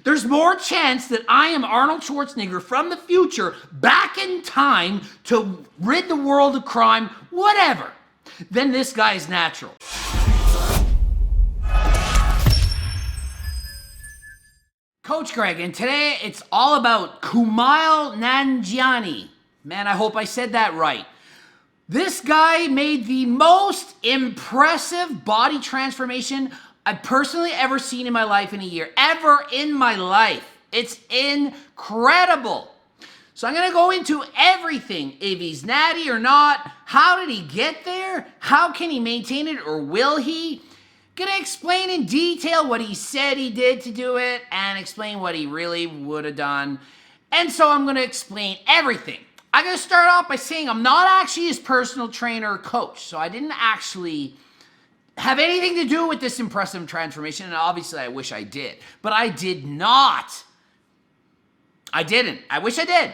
There's more chance that I am Arnold Schwarzenegger from the future, back in time to rid the world of crime, whatever, than this guy's natural. Coach Greg, and today it's all about Kumail Nanjiani. Man, I hope I said that right. This guy made the most impressive body transformation I've personally ever seen in my life in a year. Ever in my life. It's incredible. So I'm going to go into everything. If he's natty or not, how did he get there? How can he maintain it, or will he? Gonna explain in detail what he said he did to do it and explain what he really would have done. And so I'm gonna explain everything. I'm gonna start off by saying I'm not actually his personal trainer or coach. So I didn't actually have anything to do with this impressive transformation. And obviously I wish I did, but I did not. I didn't. I wish I did.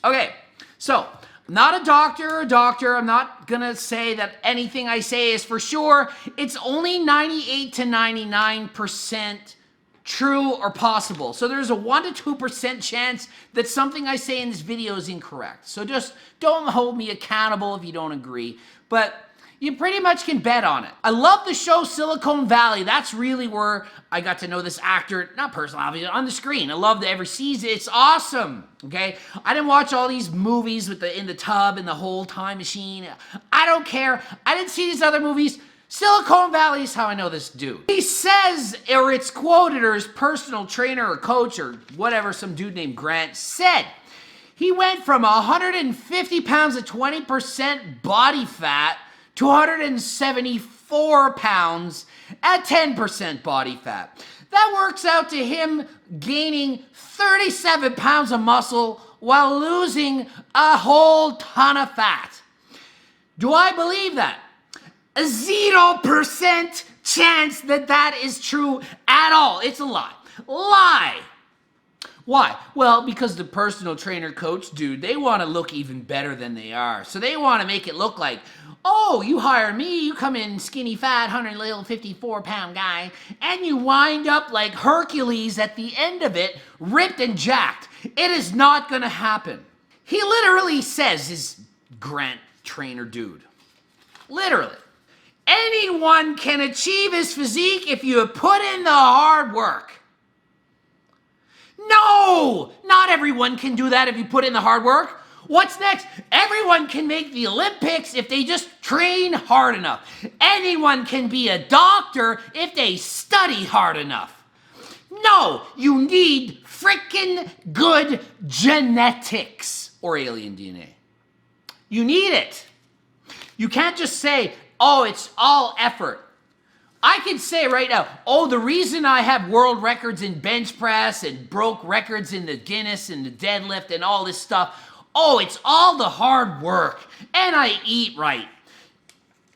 Okay, so I'm not a doctor. I'm not gonna say that anything I say is for sure. It's only 98 to 99% true or possible. So there's a 1 to 2% chance that something I say in this video is incorrect. So just don't hold me accountable if you don't agree. But you pretty much can bet on it. I love the show Silicon Valley. That's really where I got to know this actor, not personally, obviously, on the screen. I love the every season. It's awesome, okay? I didn't watch all these movies with in the tub and the whole time machine. I don't care. I didn't see these other movies. Silicon Valley is how I know this dude. He says, or it's quoted, or his personal trainer or coach or whatever, some dude named Grant said, he went from 150 pounds at 20% body fat to 174 pounds at 10% body fat. That works out to him gaining 37 pounds of muscle while losing a whole ton of fat. Do I believe that? A 0% chance that that is true at all. It's a lie. Lie. Why? Well, because the personal trainer coach dude, they want to look even better than they are. So they want to make it look like, oh, you hire me, you come in skinny, fat, 154-pound guy, and you wind up like Hercules at the end of it, ripped and jacked. It is not going to happen. He literally says, his Grant trainer dude, literally, anyone can achieve his physique if you put in the hard work. No, not everyone can do that if you put in the hard work. What's next? Everyone can make the Olympics if they just train hard enough. Anyone can be a doctor if they study hard enough. No, you need freaking good genetics or alien DNA. You need it. You can't just say, oh, it's all effort. I can say right now, oh, the reason I have world records in bench press and broke records in the Guinness and the deadlift and all this stuff, oh, it's all the hard work and I eat right.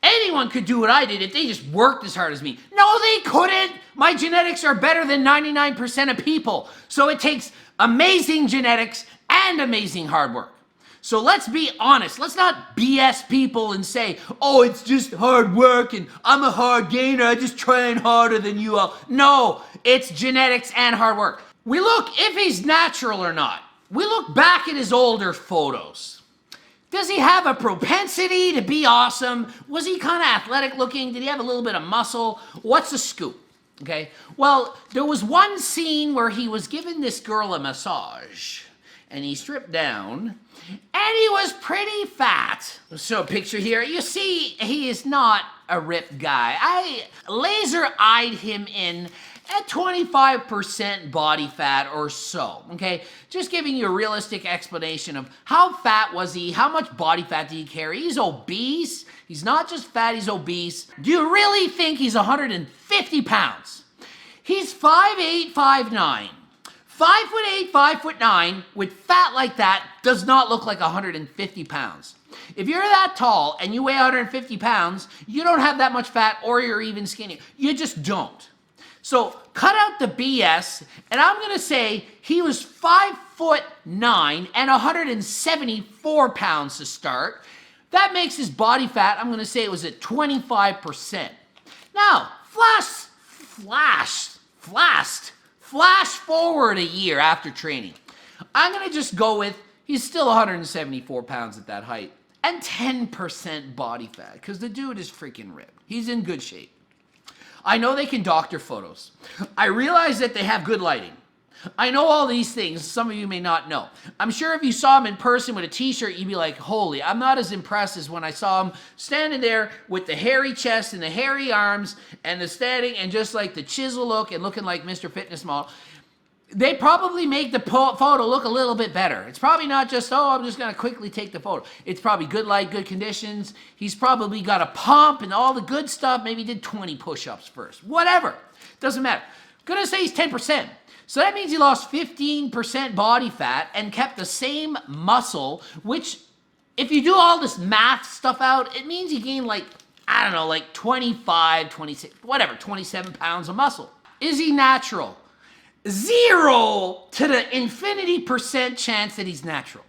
Anyone could do what I did if they just worked as hard as me. No, they couldn't. My genetics are better than 99% of people. So it takes amazing genetics and amazing hard work. So let's be honest. Let's not BS people and say, oh, it's just hard work and I'm a hard gainer. I just train harder than you all. No, it's genetics and hard work. We look if he's natural or not. We look back at his older photos. Does he have a propensity to be awesome? Was he kind of athletic looking? Did he have a little bit of muscle? What's the scoop? Okay, well, there was one scene where he was giving this girl a massage and he stripped down and he was pretty fat. So picture here, you see, he is not a ripped guy. I laser-eyed him in at 25% body fat or so, okay? Just giving you a realistic explanation of how fat was he, how much body fat did he carry? He's obese. He's not just fat, he's obese. Do you really think he's 150 pounds? He's 5'8", 5'9". 5'8", 5'9", with fat like that does not look like 150 pounds. If you're that tall and you weigh 150 pounds, you don't have that much fat or you're even skinny. You just don't. So cut out the BS, and I'm going to say he was 5'9" and 174 pounds to start. That makes his body fat, I'm going to say it was at 25%. Now, Flash forward a year after training. I'm going to just go with he's still 174 pounds at that height and 10% body fat because the dude is freaking ripped. He's in good shape. I know they can doctor photos. I realize that they have good lighting. I know all these things. Some of you may not know. I'm sure if you saw him in person with a t-shirt, you'd be like, holy, I'm not as impressed as when I saw him standing there with the hairy chest and the hairy arms and the standing and just like the chisel look and looking like Mr. Fitness Model. They probably make the photo look a little bit better. It's probably not just, oh, I'm just going to quickly take the photo. It's probably good light, good conditions. He's probably got a pump and all the good stuff. Maybe he did 20 push-ups first. Whatever. Doesn't matter. Going to say he's 10%. So that means he lost 15% body fat and kept the same muscle, which if you do all this math stuff out, it means he gained like, I don't know, like 25, 26, whatever, 27 pounds of muscle. Is he natural? 0 to the infinity % chance that he's natural.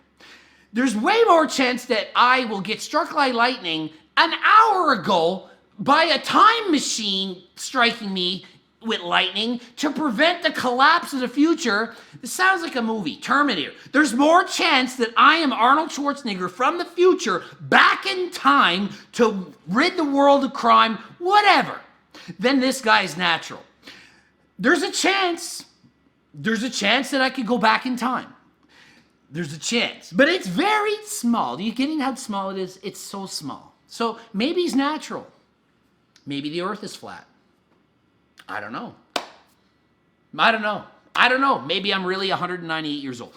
There's way more chance that I will get struck by lightning an hour ago by a time machine striking me with lightning to prevent the collapse of the future. This sounds like a movie, Terminator. There's more chance that I am Arnold Schwarzenegger from the future back in time to rid the world of crime, whatever, than this guy's natural. There's a chance that I could go back in time. There's a chance, but it's very small. Are you getting how small it is? It's so small. So maybe he's natural. Maybe the earth is flat. I don't know. Maybe I'm really 198 years old.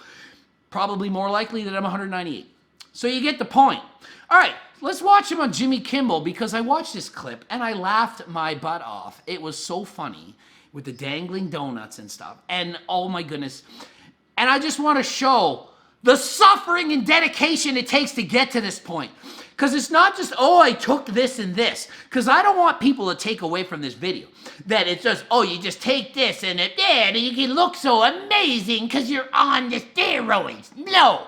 Probably more likely that I'm 198. So you get the point. All right, let's watch him on Jimmy Kimmel because I watched this clip and I laughed my butt off. It was so funny with the dangling donuts and stuff. And oh my goodness. And I just want to show the suffering and dedication it takes to get to this point. Because it's not just, oh, I took this and this. Because I don't want people to take away from this video that it's just, oh, you just take this and it, yeah, and you can look so amazing because you're on the steroids. No.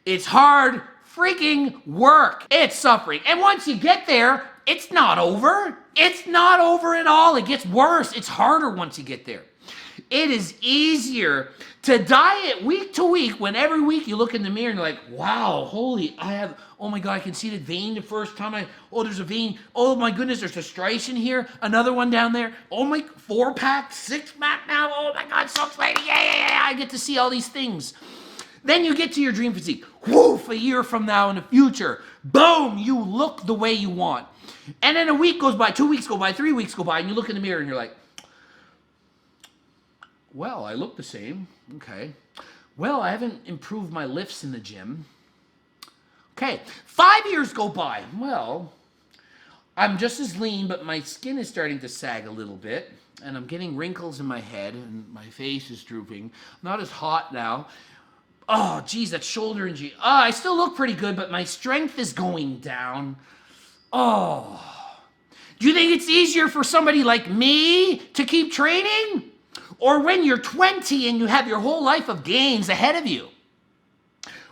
It's hard freaking work. It's suffering. And once you get there, it's not over. It's not over at all. It gets worse. It's harder once you get there. It is easier to diet week to week when every week you look in the mirror and you're like, wow, holy, oh my God, I can see the vein the first time there's a vein. Oh my goodness, there's a striation here. Another one down there. Oh my, 4-pack, 6-pack now. Oh my God, so exciting. Yeah. I get to see all these things. Then you get to your dream physique. Woof, a year from now in the future. Boom, you look the way you want. And then a week goes by, 2 weeks go by, 3 weeks go by, and you look in the mirror and you're like, well, I look the same. Okay. Well, I haven't improved my lifts in the gym. Okay. 5 years go by. Well, I'm just as lean, but my skin is starting to sag a little bit, and I'm getting wrinkles in my head, and my face is drooping. I'm not as hot now. Oh, geez, that shoulder injury. I still look pretty good, but my strength is going down. Oh. Do you think it's easier for somebody like me to keep training? Or when you're 20 and you have your whole life of gains ahead of you?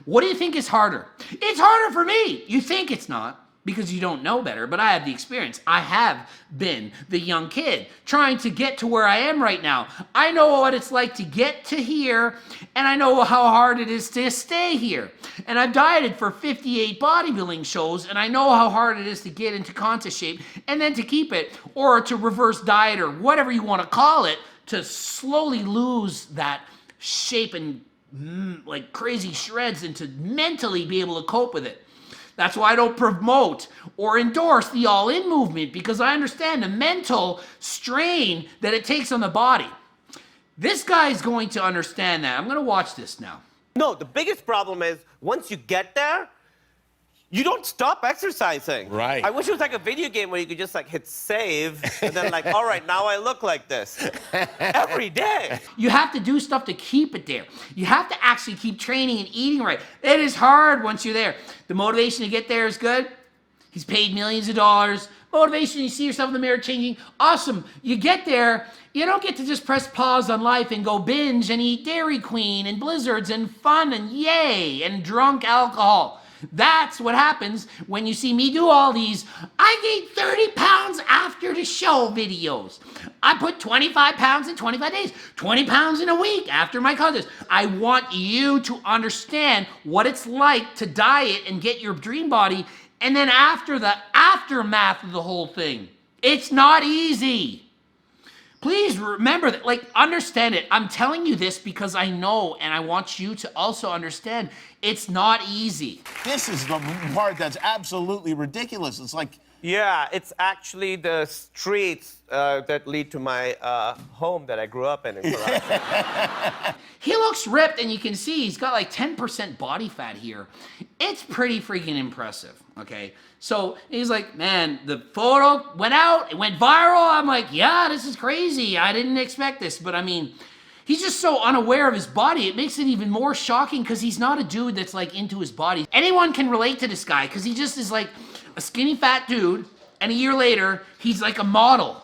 What do you think is harder? It's harder for me. You think it's not because you don't know better, but I have the experience. I have been the young kid trying to get to where I am right now. I know what it's like to get to here, and I know how hard it is to stay here. And I've dieted for 58 bodybuilding shows, and I know how hard it is to get into contest shape and then to keep it, or to reverse diet or whatever you want to call it, to slowly lose that shape and like crazy shreds and to mentally be able to cope with it. That's why I don't promote or endorse the all-in movement, because I understand the mental strain that it takes on the body. This guy is going to understand that. I'm going to watch this now. No, the biggest problem is once you get there, you don't stop exercising. Right. I wish it was like a video game where you could just like hit save and then like, all right, now I look like this. Every day. You have to do stuff to keep it there. You have to actually keep training and eating right. It is hard once you're there. The motivation to get there is good. He's paid millions of dollars. Motivation, you see yourself in the mirror changing. Awesome. You get there, you don't get to just press pause on life and go binge and eat Dairy Queen and Blizzards and fun and yay and drunk alcohol. That's what happens when you see me do all these, I gained 30 pounds after the show videos. I put 25 pounds in 25 days, 20 pounds in a week after my contest. I want you to understand what it's like to diet and get your dream body, and then after the aftermath of the whole thing. It's not easy. Please remember that, like, understand it. I'm telling you this because I know, and I want you to also understand it's not easy. This is the part that's absolutely ridiculous. It's like, Yeah, it's actually the streets that lead to my home that I grew up in Toronto. He looks ripped, and you can see he's got like 10% body fat here. It's pretty freaking impressive, okay? So he's like, man, the photo went out, it went viral. I'm like, yeah, this is crazy. I didn't expect this. But I mean, he's just so unaware of his body. It makes it even more shocking because he's not a dude that's like into his body. Anyone can relate to this guy because he just is like a skinny fat dude, and a year later, he's like a model.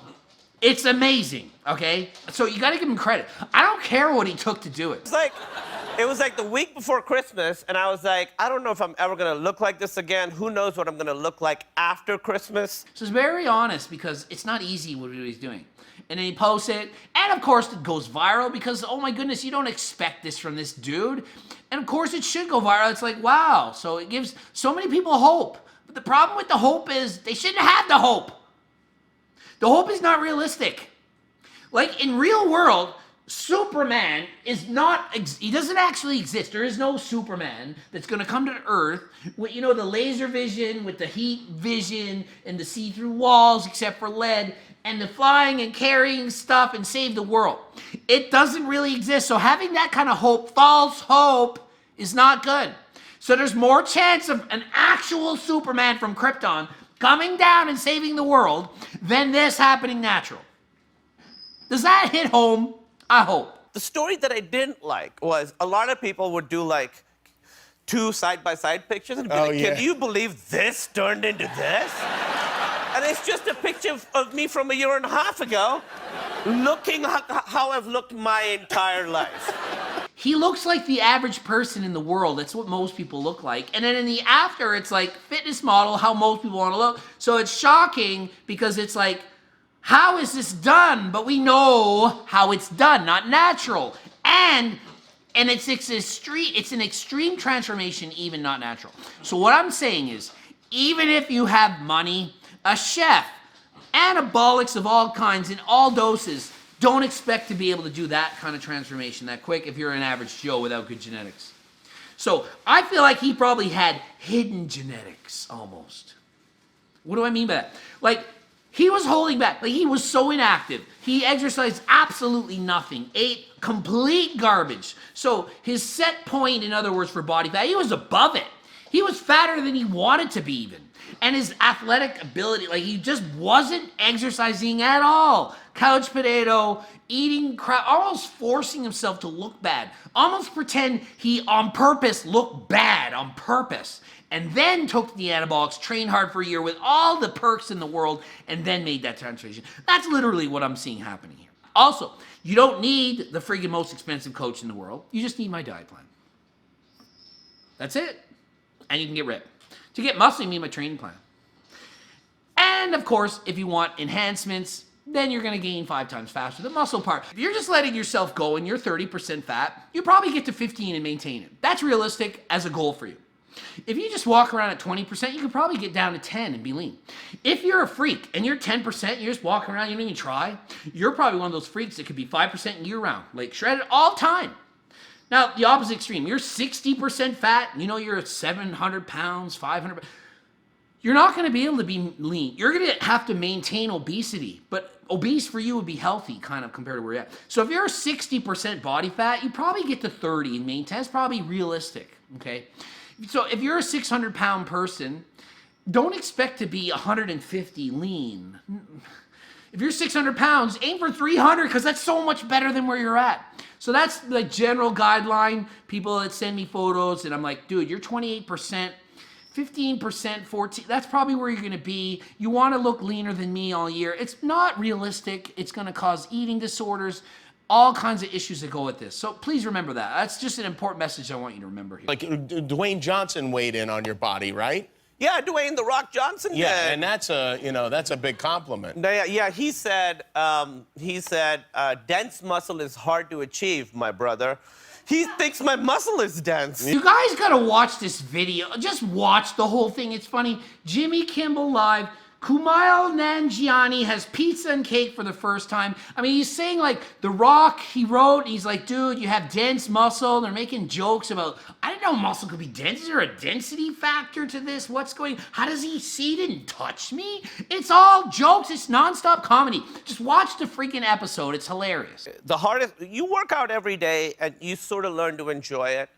It's amazing, okay? So you gotta give him credit. I don't care what he took to do it. It was like the week before Christmas, and I was like, I don't know if I'm ever gonna look like this again. Who knows what I'm gonna look like after Christmas? So it's very honest because it's not easy what he's doing. And then he posts it, and of course it goes viral because, oh my goodness, you don't expect this from this dude. And of course it should go viral. It's like, wow. So it gives so many people hope. But the problem with the hope is they shouldn't have the hope. The hope is not realistic. Like in real world, Superman is not, he doesn't actually exist. There is no Superman that's gonna come to Earth with, you know, the laser vision, with the heat vision, and the see-through walls except for lead, and the flying and carrying stuff and save the world. It doesn't really exist. So having that kind of hope, false hope, is not good. So there's more chance of an actual Superman from Krypton coming down and saving the world than this happening natural. Does that hit home? I hope. The story that I didn't like was a lot of people would do like 2 side-by-side pictures and be like, yeah. can you believe this turned into this? And it's just a picture of me from 1.5 years ago, looking how I've looked my entire life. He looks like the average person in the world. That's what most people look like. And then in the after, it's like fitness model, how most people want to look. So it's shocking because it's like, how is this done? But we know how it's done, not natural. And it's an extreme transformation, even not natural. So what I'm saying is, even if you have money, a chef, anabolics of all kinds in all doses, don't expect to be able to do that kind of transformation that quick if you're an average Joe without good genetics. So I feel like he probably had hidden genetics almost. What do I mean by that? Like, he was holding back. Like, he was so inactive. He exercised absolutely nothing, ate complete garbage. So his set point, in other words, for body fat, he was above it. He was fatter than he wanted to be even. And his athletic ability, like, he just wasn't exercising at all. Couch potato, eating crap, almost forcing himself to look bad. Almost pretend he on purpose looked bad on purpose. And then took the anabolics, trained hard for a year with all the perks in the world, and then made that transformation. That's literally what I'm seeing happening here. Also, you don't need the friggin' most expensive coach in the world. You just need my diet plan. That's it. And you can get ripped. To get muscle, you need my training plan. And of course, if you want enhancements, then you're gonna gain 5 times faster. The muscle part. If you're just letting yourself go and you're 30% fat, you probably get to 15 and maintain it. That's realistic as a goal for you. If you just walk around at 20%, you could probably get down to 10 and be lean. If you're a freak and you're 10%, you're just walking around, you don't even try, you're probably one of those freaks that could be 5% year round, like shredded all the time. Now, the opposite extreme, you're 60% fat, you know you're at 700 pounds, 500 pounds. You're not gonna be able to be lean. You're gonna have to maintain obesity, but obese for you would be healthy, kind of, compared to where you're at. So if you're 60% body fat, you probably get to 30 and maintain. That's probably realistic, okay? So if you're a 600-pound person, don't expect to be 150 lean. If you're 600 pounds, aim for 300 because that's so much better than where you're at. So that's the general guideline. People that send me photos and I'm like, dude, you're 28%, 15%, 14%. That's probably where you're going to be. You want to look leaner than me all year. It's not realistic. It's going to cause eating disorders. all kinds of issues that go with this. So please remember that. That's just an important message I want you to remember here. Like Dwayne Johnson weighed in on your body, right? Yeah, Dwayne "The Rock" Johnson. Yeah, and that's a big compliment. Yeah, he said dense muscle is hard to achieve, my brother. He thinks my muscle is dense. You guys gotta watch this video. Just watch the whole thing. It's funny. Jimmy Kimmel Live. Kumail Nanjiani has pizza and cake for the first time. I mean, he's saying like The Rock, he wrote, he's like, dude, you have dense muscle. They're making jokes about, I didn't know muscle could be dense. Is there a density factor to this? What's going, how does he see? He didn't touch me? It's all jokes. It's nonstop comedy. Just watch the freaking episode. It's hilarious. The hardest, you work out every day and you sort of learn to enjoy it.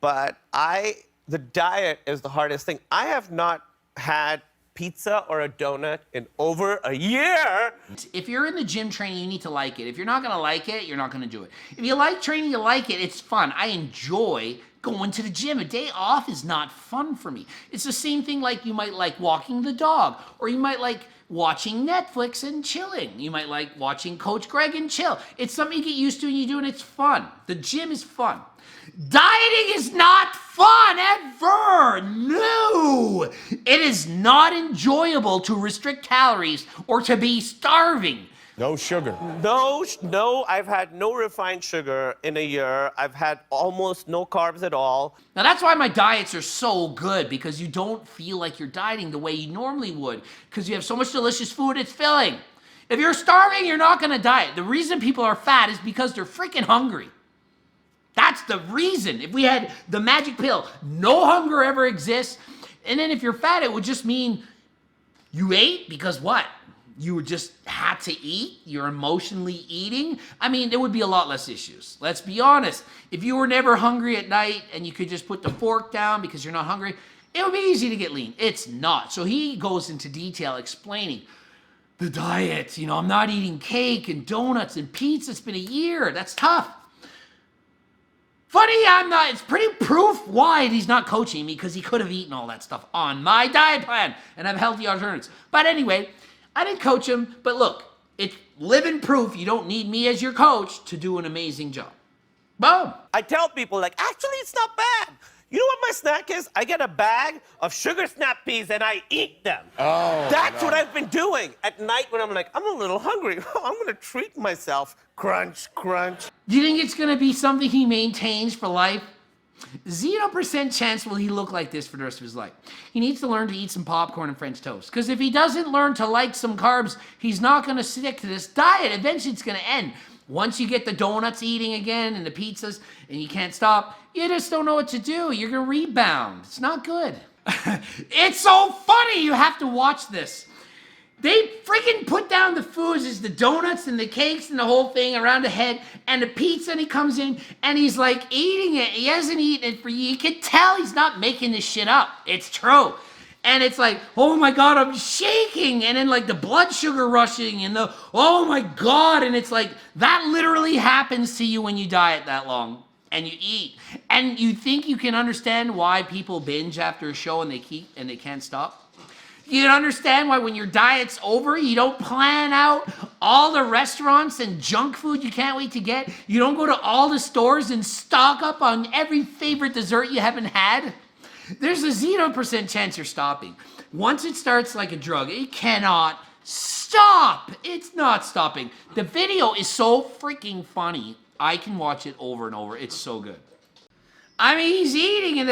But the diet is the hardest thing. I have not had pizza or a donut in over a year. If you're in the gym training, you need to like it. If you're not gonna like it, you're not gonna do it. If you like training, you like it, it's fun. I enjoy going to the gym. A day off is not fun for me. It's the same thing like you might like walking the dog, or you might like watching Netflix and chilling. You might like watching Coach Greg and chill. It's something you get used to and you do, and it's fun. The gym is fun. Dieting is not fun ever. No. It is not enjoyable to restrict calories or to be starving. No sugar. No, I've had no refined sugar in a year. I've had almost no carbs at all. Now that's why my diets are so good, because you don't feel like you're dieting the way you normally would, because you have so much delicious food, it's filling. If you're starving, you're not gonna diet. The reason people are fat is because they're freaking hungry. That's the reason. If we had the magic pill, no hunger ever exists. And then if you're fat, it would just mean you ate because what? You just had to eat? You're emotionally eating? I mean, there would be a lot less issues. Let's be honest. If you were never hungry at night and you could just put the fork down because you're not hungry, it would be easy to get lean. It's not. So he goes into detail explaining the diet. You know, I'm not eating cake and donuts and pizza. It's been a year. That's tough. Funny, I'm not. It's pretty proof why he's not coaching me, because he could have eaten all that stuff on my diet plan and have healthy alternatives. But anyway, I didn't coach him. But look, it's living proof you don't need me as your coach to do an amazing job. Boom. I tell people, like, actually, it's not bad. You know what my snack is? I get a bag of sugar snap peas and I eat them. Oh, That's what I've been doing. At night when I'm like, I'm a little hungry. I'm going to treat myself. Crunch, crunch. Do you think it's going to be something he maintains for life? 0% chance will he look like this for the rest of his life. He needs to learn to eat some popcorn and French toast. Because if he doesn't learn to like some carbs, he's not going to stick to this diet. Eventually it's going to end. Once you get the donuts eating again and the pizzas and you can't stop, you just don't know what to do. You're going to rebound. It's not good. It's so funny. You have to watch this. They freaking put down the foods, is the donuts and the cakes and the whole thing around the head and the pizza, and he comes in and he's like eating it. He hasn't eaten it for years. You can tell he's not making this shit up. It's true. And it's like, oh my God, I'm shaking. And then like the blood sugar rushing and the, oh my God. And it's like, that literally happens to you when you diet that long and you eat. And you think you can understand why people binge after a show and they can't stop? You can understand why when your diet's over, you don't plan out all the restaurants and junk food you can't wait to get. You don't go to all the stores and stock up on every favorite dessert you haven't had. There's a 0% chance you're stopping. Once it starts like a drug, it cannot stop. It's not stopping. The video is so freaking funny. I can watch it over and over. It's so good. I mean, he's eating, and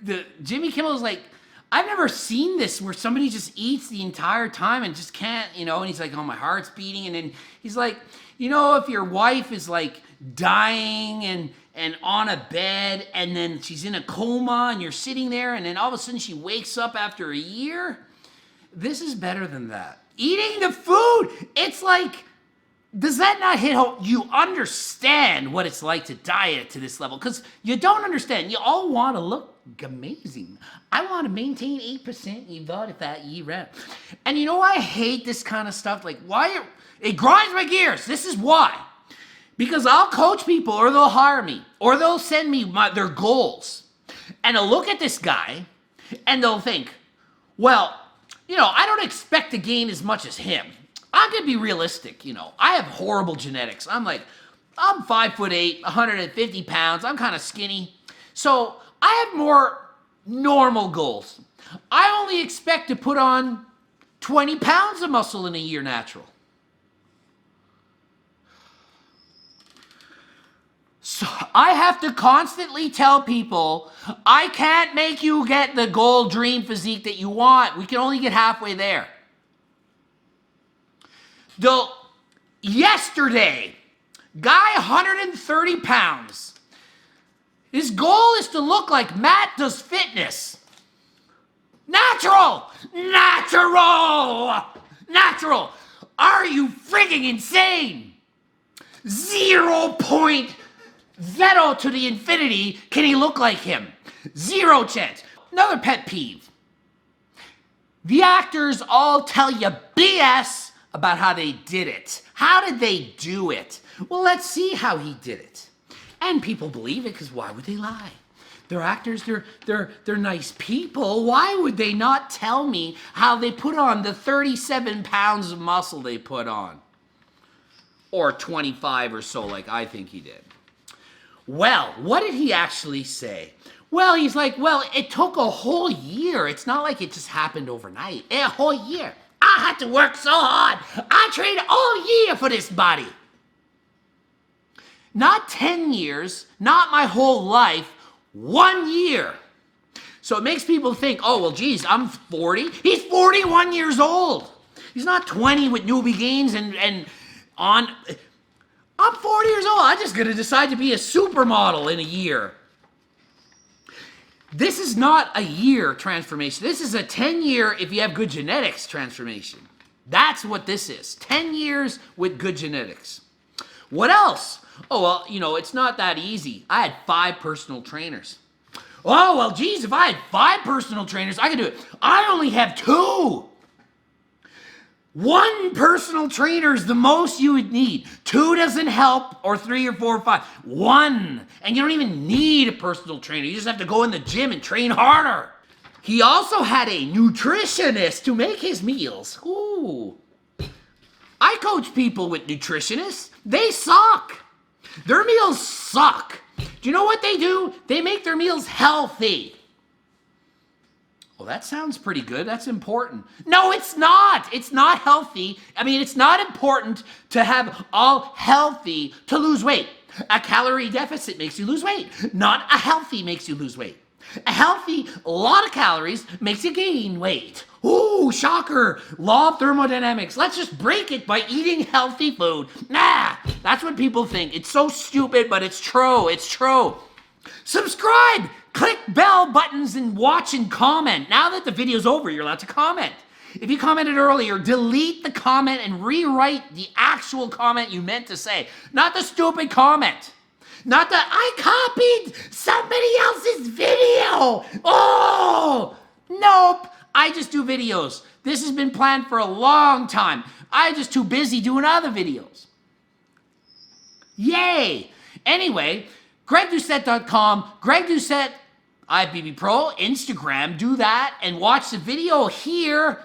the Jimmy Kimmel's like, I've never seen this where somebody just eats the entire time and just can't, you know, and he's like, oh, my heart's beating. And then he's like, you know, if your wife is like dying and on a bed and then she's in a coma and you're sitting there and then all of a sudden she wakes up after a year, this is better than that. Eating the food, it's like, does that not hit home? You understand what it's like to diet to this level, because you don't understand. You all want to look amazing. I want to maintain 8% you body fat you ran. And you know I hate this kind of stuff. Like, it grinds my gears. This is why. Because I'll coach people, or they'll hire me, or they'll send me their goals. And they'll look at this guy and they'll think, well, you know, I don't expect to gain as much as him. I'm going to be realistic, you know. I have horrible genetics. I'm like, I'm 5'8", 150 pounds. I'm kind of skinny. So I have more normal goals. I only expect to put on 20 pounds of muscle in a year natural. So I have to constantly tell people, I can't make you get the goal dream physique that you want. We can only get halfway there. Yesterday, guy 130 pounds. His goal is to look like Matt does fitness. Natural! Natural! Natural! Are you frigging insane? 0.0 to the infinity can he look like him. 0 chance. Another pet peeve. The actors all tell you BS about how they did it. How did they do it? Well, let's see how he did it. And people believe it because why would they lie? They're actors, they're nice people. Why would they not tell me how they put on the 37 pounds of muscle they put on? Or 25 or so like I think he did. Well, what did he actually say? Well, he's like, well, it took a whole year. It's not like it just happened overnight. A whole year. I had to work so hard. I trained all year for this body. Not 10 years, not my whole life, 1 year. So it makes people think, oh, well, geez, I'm 40. He's 41 years old. He's not 20 with newbie gains and on. I'm 40 years old. I'm just going to decide to be a supermodel in a year. This is not a year transformation. This is a 10-year, if you have good genetics, transformation. That's what this is. 10 years with good genetics. What else? Oh, well, you know, it's not that easy. I had 5 personal trainers. Oh, well, geez, if I had 5 personal trainers, I could do it. I only have 2. 1 personal trainer is the most you would need. 2 doesn't help, or 3 or 4 or 5. 1. And you don't even need a personal trainer. You just have to go in the gym and train harder. He also had a nutritionist to make his meals. Ooh. I coach people with nutritionists. They suck. Their meals suck. Do you know what they do? They make their meals healthy. Well, that sounds pretty good. That's important. No, it's not. It's not healthy. I mean, it's not important to have all healthy to lose weight. A calorie deficit makes you lose weight. Not a healthy makes you lose weight. A healthy, a lot of calories makes you gain weight. Ooh, shocker. Law of thermodynamics. Let's just break it by eating healthy food. Nah, that's what people think. It's so stupid, but it's true. It's true. Subscribe. Click bell buttons and watch and comment. Now that the video's over, you're allowed to comment. If you commented earlier, delete the comment and rewrite the actual comment you meant to say. Not the stupid comment. Not the, I copied somebody else's video. Oh, nope. I just do videos. This has been planned for a long time. I'm just too busy doing other videos. Yay. Anyway, GregDoucette.com, Greg Doucette, IFBB Pro, Instagram, do that and watch the video here.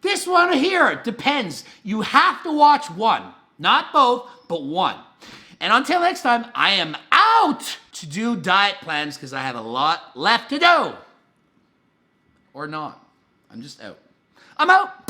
This one here, depends. You have to watch one. Not both, but one. And until next time, I am out to do diet plans because I have a lot left to do. Or not. I'm just out. I'm out.